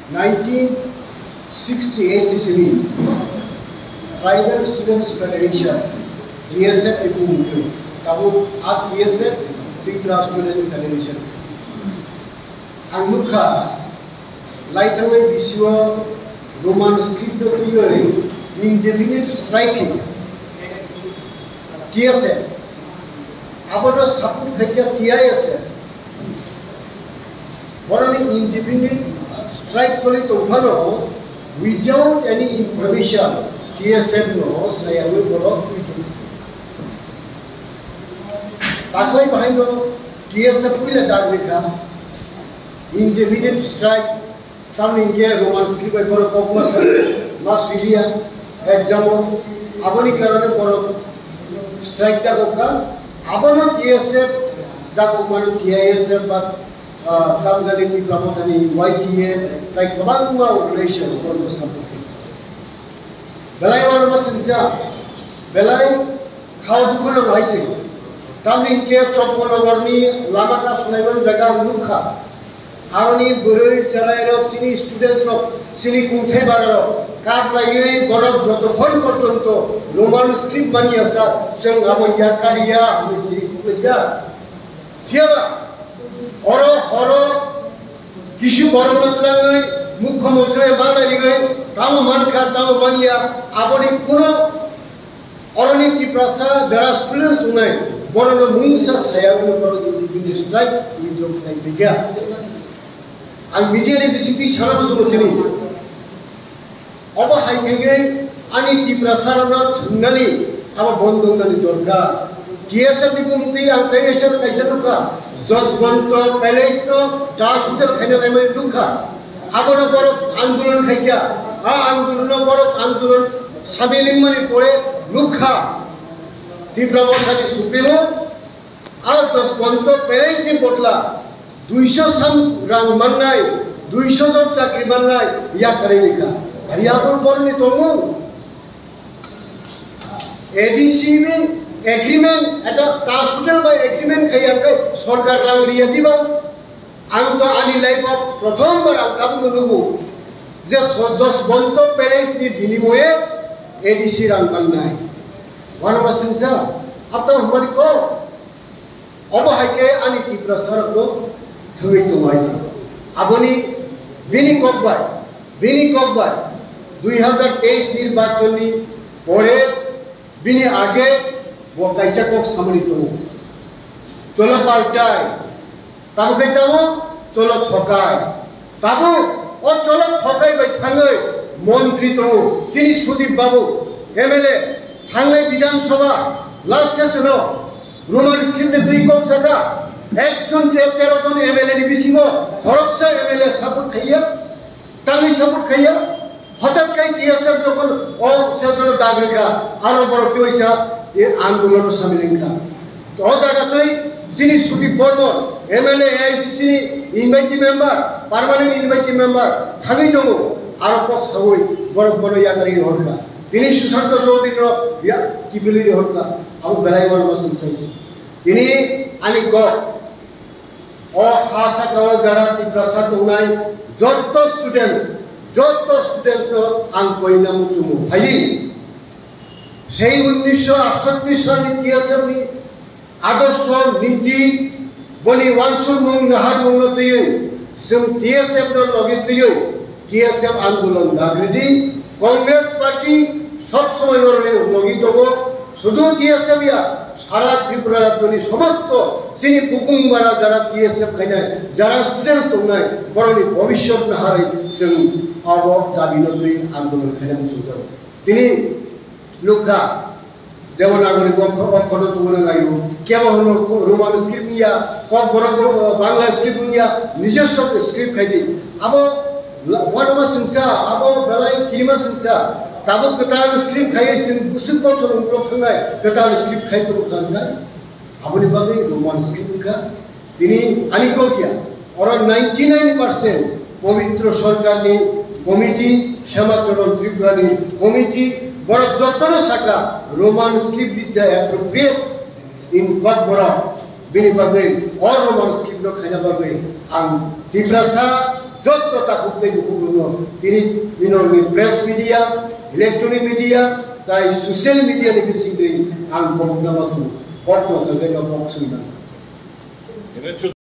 1968 di sini Tribal Students Federation TSF itu muncul. Kamu TSF Tribal Student Federation. Angluka laitangnya biswa Roman script itu indefinite striking. TSF. Apa tu saput kerja TISF. Orang ini indefinite strike solid tu without any information. TSF no saya berok itu. Taklai bahaya no TSF pula dah mereka indefinite strike. Tahu India Roman script berok fokus Australia example. Apa ni kerana berok strike dah bukan. Apa no TSF dah bukan TISF but kam jadi di pramotani YTA tai kabang relation kon sampai. Belai orang masih belai kau dukun orang sih. Kami ke cokol warni lama ka sulaiman jaga mukha. Aroni beri cerai rok sini students rok sini kunthe barok. Kap lagi borok joto khon portonto Roman script bani asa seng amo yakariya ami sini kubeja. Siapa? Horo किसी बड़ों मतलांगे मुख्यमंत्री बांधे गए ताऊ मानका ताऊ बनिया आपने पूरा और नहीं की प्रसाद जरा स्टूडेंट्स उन्हें बड़ों मुंसा सायागुन बड़ों इंडिविजुअल स्ट्राइक विद्रोह नहीं बिगया अन मीडिया ने बिसिती सारा बच्चों को नहीं अब हाइकेंगे अनी की प्रसाद ना थुन्नली अब बंदों ना निदोरगा TSF di bumti ang pengesar kaisa duka Josbanto Pelesto Dasudel khana namai duka abona borok andolan khaija a andolan borok andolan samiling mani pore duka Tibramotani Supremo a Josbanto Pelesti botla 200 sam rang mannai 200 jor chakri mannai ya karenika hariyapur borni tomu ADC में agreement ada hospital by agreement kaya kai sarkar rang riyati ba ang to ani life of prothom bar ang kam nugu je jos bonto parents ni binimoye ADC rang banai wana basinsa apta hamari ko oba haike ani tipra sarak no thoi to mai aboni bini kokbai 2023 নির্বাচন ni pore bini age वो कैसे को समझी तो चलो पार्टाई तब कहता हूँ चलो थकाय तब और चलो थकाय बैठांगे मंत्री तो सिनी सुदीप बाबू MLA थांगे विधानसभा लास्ट सेशन रोमान स्क्रीन में दुई को सका एक जन जे 13 जन MLA नि बिसिंगो खरकसा MLA सपोर्ट खैया तामी सपोर्ट खैया हठात कहीं TSF যখন ও সেশন দাগরেখা আরো বড় পয়সা ये आंदोलन शामिल था तो हो जाएगा तो जिनी Sudip Barman MLA AICC invitee member permanent invitee member थामी दंगो आरो पक्ष हई बड़ बड़ याकारी हरका तिनी सुशांत चौधरी या किबिली हरका अब बेलायवर मसिन साइस तिनी आनी ग ओ हासा गाव जरा ती प्रसाद उनाय जत्तो स्टूडेंट तो आं कोइना मुचुमु भाई সেই 1968 সালে TSF ni আদর্শ নীতি বনি ওয়ানসুর মুং নাহার মুংনতই जों TSF র লগিতই TSF আন্দোলন দাগরিদি কংগ্রেস পার্টি সব সময় লগিতব শুধু TSF ইয়া সারা ত্রিপুরা রাজ্যনি সমস্ত সিনি বুকুংবারা যারা TSF খাইনায় যারা স্টুডেন্ট তোমনায় বড়নি ভবিষ্যৎ নাহারে जों অব দাবিনতই আন্দোলন খাইনাম সুযোগ তিনি Luka, Devanagari অক্ষর তুমনে নাইও কেমন হলো রোমান স্ক্রিপ্ট নিয়া কম বড় বাংলা স্ক্রিপ্ট নিয়া নিজস্ব স্ক্রিপ্ট খাইদি আবো ওয়ানমা সিংসা আবো বেলাই কিরিমা সিংসা তাবো কতাল স্ক্রিপ্ট খাইয়ে সিং বুসুন পছন উমপ্লক থানাই কতাল স্ক্রিপ্ট খাইতো খানগাই আবনি বাগে রোমান স্ক্রিপ্ট কা তিনি আনিকল কিয়া और 99% পবিত্র সরকারনি কমিটি শ্যামাচরণ ত্রিপুরানি কমিটি বড় যত্ন শাখা Roman script is the appropriate in গড বড় বিনি বাগে और रोमान स्क्रिप्ट नो खाना बागे आं टिप्रासा jotto takutay bukuno kini minor press media electronic media tai social media ni bisingri ang bogna matu porto sa deno boxing na